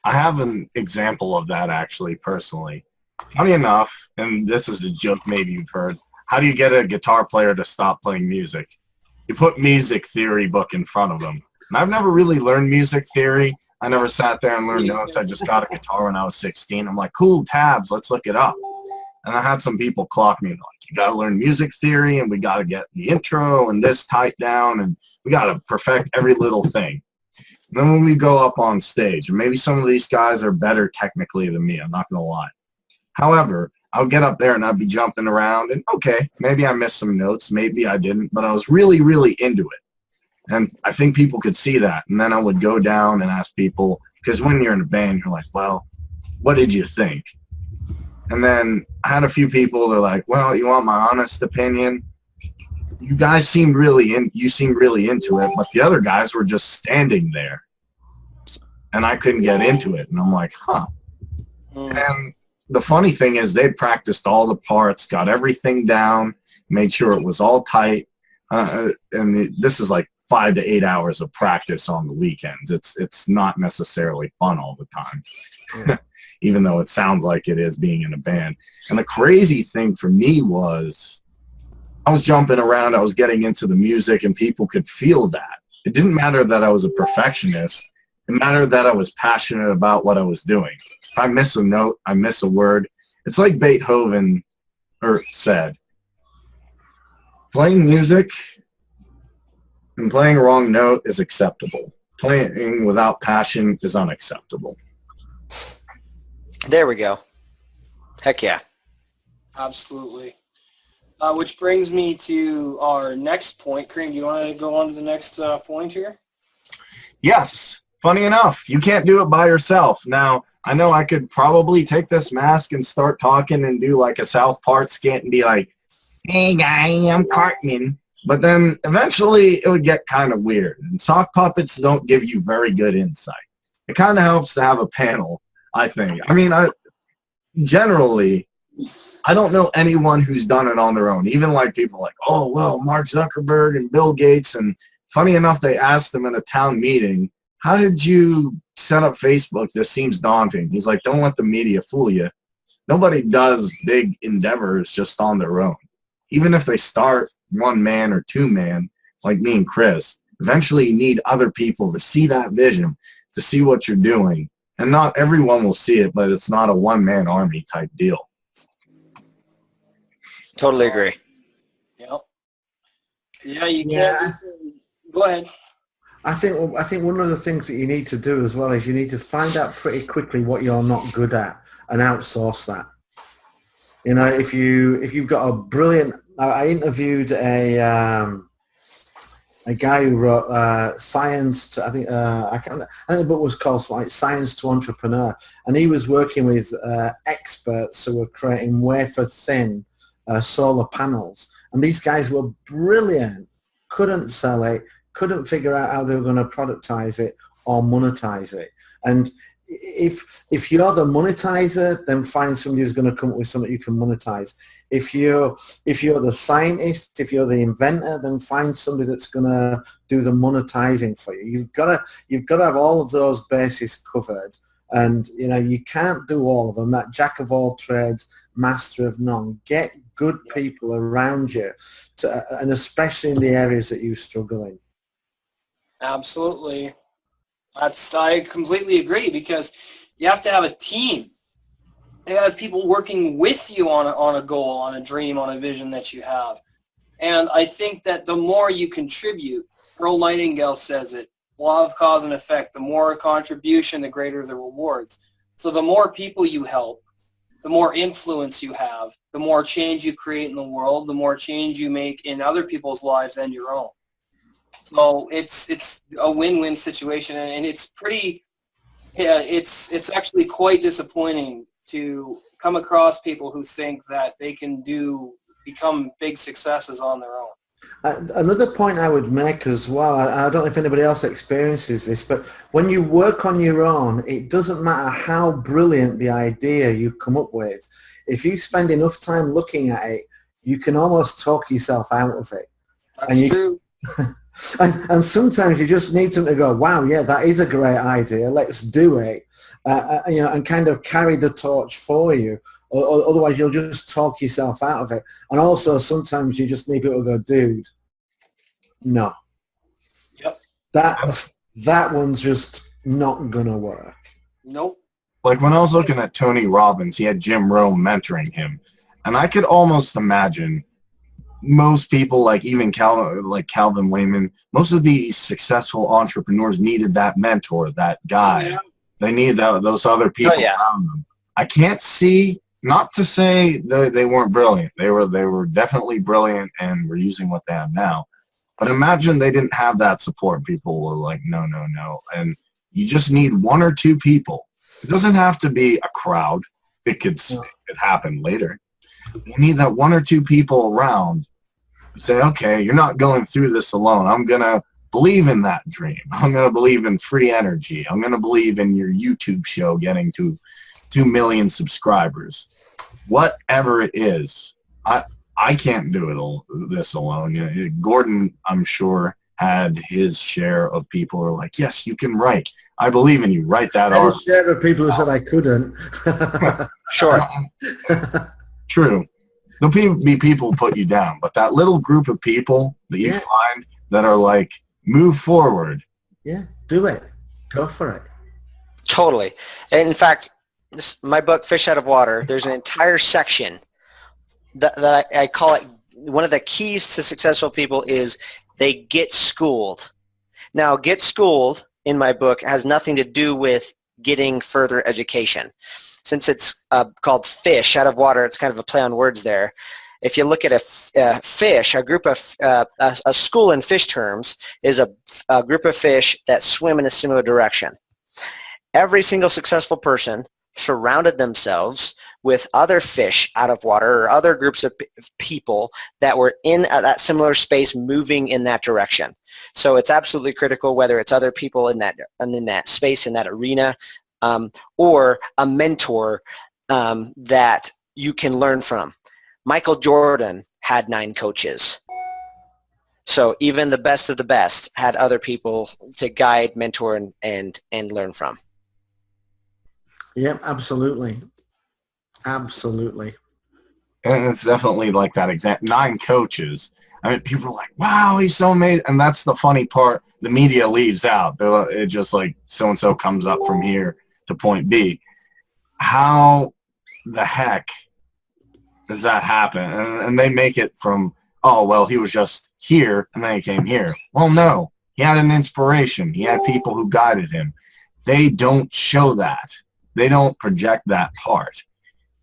I have an example of that actually personally. Funny enough, and this is a joke maybe you've heard, how do you get a guitar player to stop playing music? You put music theory book in front of them. And I've never really learned music theory. I never sat there and learned notes. I just got a guitar when I was 16. I'm like, cool, tabs, let's look it up. And I had some people clock me like, you got to learn music theory and we got to get the intro and this tight down and we got to perfect every little thing. And then when we go up on stage, and maybe some of these guys are better technically than me, I'm not going to lie. However, I would get up there and I'd be jumping around and okay, maybe I missed some notes, maybe I didn't, but I was really, really into it. And I think people could see that. And then I would go down and ask people, because when you're in a band, you're like, well, what did you think? And then I had a few people, they're like, well, you want my honest opinion? You guys seemed really into it, but the other guys were just standing there. And I couldn't get into it. And I'm like, huh. And the funny thing is they practiced all the parts, got everything down, made sure it was all tight. And this is like 5 to 8 hours of practice on the weekends. It's not necessarily fun all the time, yeah. Even though it sounds like it is being in a band. And the crazy thing for me was I was jumping around, I was getting into the music, and people could feel that. It didn't matter that I was a perfectionist. It mattered that I was passionate about what I was doing. If I miss a note, I miss a word. It's like Beethoven said, playing music and playing a wrong note is acceptable. Playing without passion is unacceptable. There we go. Heck yeah. Absolutely. Which brings me to our next point. Kareem, do you want to go on to the next point here? Yes. Funny enough, you can't do it by yourself. Now, I know I could probably take this mask and start talking and do like a South Park skit and be like, hey guy, I'm Cartman. But then eventually it would get kind of weird. And sock puppets don't give you very good insight. It kind of helps to have a panel, I think. I mean, generally, I don't know anyone who's done it on their own. Even like people like, oh, well, Mark Zuckerberg and Bill Gates. And funny enough, they asked them in a town meeting, how did you set up Facebook? This seems daunting. He's like, don't let the media fool you. Nobody does big endeavors just on their own. Even if they start one man or two man, like me and Chris, eventually you need other people to see that vision, to see what you're doing. And not everyone will see it, but it's not a one-man army type deal. Totally agree. Yep. Yeah, you can't. Go ahead. I think one of the things that you need to do as well is you need to find out pretty quickly what you're not good at and outsource that. You know, if you've got a brilliant, I interviewed a guy who wrote Science to, I think the book was called like Science to Entrepreneur, and he was working with experts who were creating wafer thin solar panels, and these guys were brilliant, couldn't sell it, couldn't figure out how they were going to productize it or monetize it. And if you're the monetizer, then find somebody who's going to come up with something you can monetize. If you're the scientist, if you're the inventor, then find somebody that's going to do the monetizing for you. You've got to have all of those bases covered, and you know you can't do all of them. That jack of all trades, master of none. Get good people around you, and especially in the areas that you struggle in. Absolutely. I completely agree, because you have to have a team. You have people working with you on a goal, on a dream, on a vision that you have. And I think that the more you contribute, Earl Nightingale says it, law of cause and effect, the more contribution, the greater the rewards. So the more people you help, the more influence you have, the more change you create in the world, the more change you make in other people's lives and your own. So it's a win-win situation, and it's pretty, it's actually quite disappointing to come across people who think that they can become big successes on their own. Another point I would make as well, I don't know if anybody else experiences this, but when you work on your own, it doesn't matter how brilliant the idea you come up with. If you spend enough time looking at it, you can almost talk yourself out of it. That's true. And sometimes you just need something to go, wow, yeah, that is a great idea. Let's do it. And kind of carry the torch for you. Or otherwise, you'll just talk yourself out of it. And also, sometimes you just need people to go, dude, no. Yep. That one's just not going to work. Nope. Like when I was looking at Tony Robbins, he had Jim Rohn mentoring him. And I could almost imagine most people, like even Calvin Wayman, most of these successful entrepreneurs needed that mentor, that guy. Yeah. They needed those other people around them. I can't see, not to say they weren't brilliant. They were definitely brilliant and were using what they have now. But imagine they didn't have that support. People were like, no, no, no. And you just need one or two people. It doesn't have to be a crowd. It could happen later. You need that one or two people around. You say, okay, you're not going through this alone. I'm going to believe in that dream. I'm going to believe in free energy. I'm going to believe in your YouTube show getting to 2 million subscribers. Whatever it is, I can't do this alone. You know, Gordon, I'm sure, had his share of people who are like, yes, you can write. I believe in you. Write that article. A share of people who said I couldn't. Sure. True. There'll be people who put you down, but that little group of people that you find that are like, move forward. Yeah, do it. Go for it. Totally. And in fact, my book, Fish Out of Water, there's an entire section that I call it, one of the keys to successful people is they get schooled. Now, get schooled in my book has nothing to do with getting further education. Since it's called Fish Out of Water, it's kind of a play on words there. If you look at a fish, a group of, a school in fish terms is a group of fish that swim in a similar direction. Every single successful person surrounded themselves with other fish out of water or other groups of people that were in that similar space moving in that direction. So it's absolutely critical whether it's other people in that space, in that arena, or a mentor that you can learn from. Michael Jordan had 9 coaches. So even the best of the best had other people to guide, mentor, and learn from. Yep, absolutely. Absolutely. And it's definitely like that example. 9 coaches. I mean, people are like, wow, he's so amazing. And that's the funny part. The media leaves out. It just like so-and-so comes up from here to point B. How the heck does that happen? And they make it from, oh, well, he was just here and then he came here. Well, no. He had an inspiration. He had people who guided him. They don't show that. They don't project that part.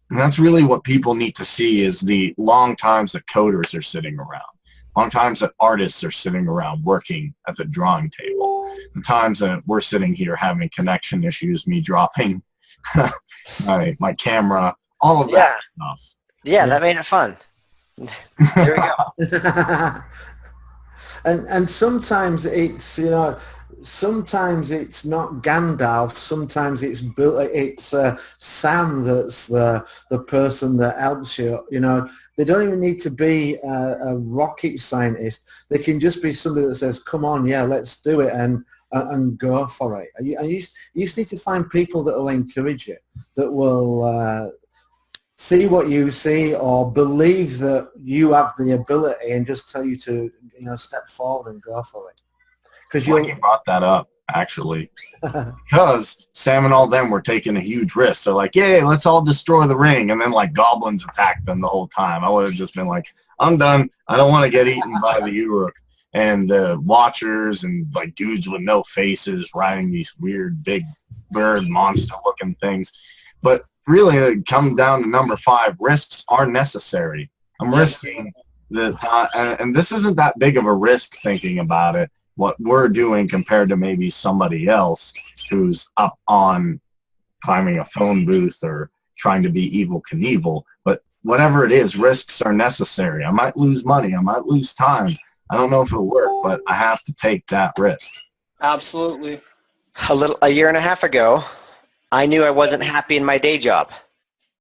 And that's really what people need to see is the long times that coders are sitting around, long times that artists are sitting around working at the drawing table, the times that we're sitting here having connection issues, me dropping my camera, all of that stuff. Yeah, that made it fun. There we go. And sometimes it's, you know, sometimes it's not Gandalf. Sometimes it's Sam that's the person that helps you. You know, they don't even need to be a rocket scientist. They can just be somebody that says, "Come on, yeah, let's do it," and go for it. You just need to find people that will encourage you, that will see what you see or believe that you have the ability, and just tell you to, you know, step forward and go for it. Because you brought that up, actually, because Sam and all them were taking a huge risk. They're like, "Yay, let's all destroy the ring," and then like goblins attacked them the whole time. I would have just been like, "I'm done. I don't want to get eaten by the Uruk." And watchers and like dudes with no faces riding these weird big bird monster-looking things. But really, it comes down to number 5. Risks are necessary. I'm risking the time, and this isn't that big of a risk thinking about it. What we're doing compared to maybe somebody else who's up on climbing a phone booth or trying to be Evel Knievel. But whatever it is, risks are necessary. I might lose money. I might lose time. I don't know if it'll work, but I have to take that risk. Absolutely. A year and a half ago, I knew I wasn't happy in my day job.